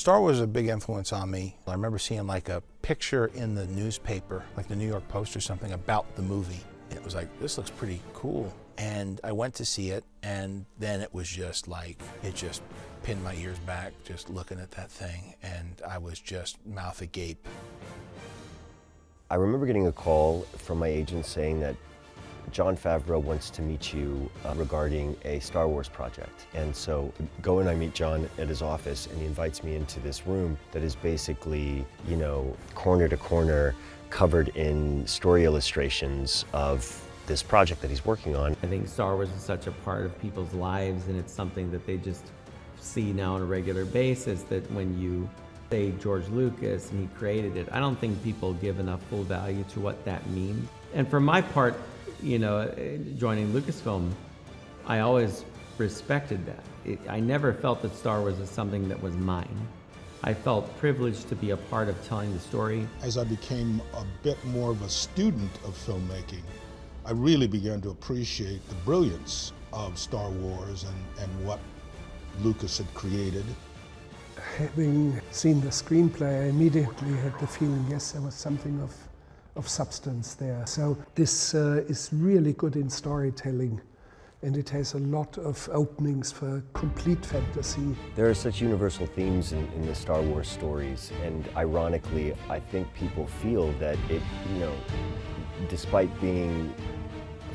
Star Wars is a big influence on me. I remember seeing like a picture in the newspaper, like the New York Post or something, about the movie. It was like, this looks pretty cool. And I went to see it, and then it was just like, it just pinned my ears back just looking at that thing, and I was just mouth agape. I remember getting a call from my agent saying that Jon Favreau wants to meet you regarding a Star Wars project. And so go and I meet Jon at his office, and he invites me into this room that is basically, you know, corner to corner, covered in story illustrations of this project that he's working on. I think Star Wars is such a part of people's lives, and it's something that they just see now on a regular basis, that when you say George Lucas and he created it, I don't think people give enough full value to what that means. And for my part, you know, joining Lucasfilm, I always respected that. I never felt that Star Wars was something that was mine. I felt privileged to be a part of telling the story. As I became a bit more of a student of filmmaking, I really began to appreciate the brilliance of Star Wars and what Lucas had created. Having seen the screenplay, I immediately had the feeling, yes, there was something of substance there. So this is really good in storytelling, and it has a lot of openings for complete fantasy. There are such universal themes in the Star Wars stories, and ironically, I think people feel that it, you know, despite being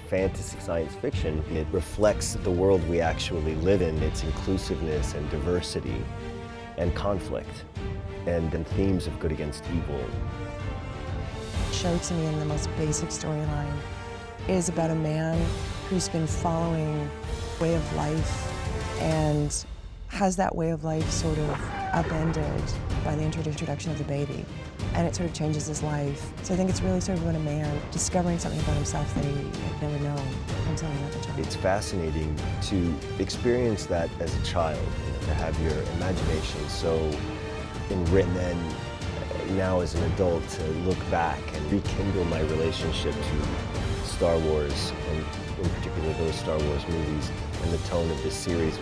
fantasy science fiction, it reflects the world we actually live in, its inclusiveness and diversity and conflict, and themes of good against evil. Showed to me in the most basic storyline is about a man who's been following a way of life and has that way of life sort of upended by the introduction of the baby, and it sort of changes his life. So I think it's really sort of about a man discovering something about himself that he had never known until he met the child. It's fascinating to experience that as a child, you know, to have your imagination so enriched, and then now as an adult to look back and rekindle my relationship to Star Wars, and in particular those Star Wars movies and the tone of this series.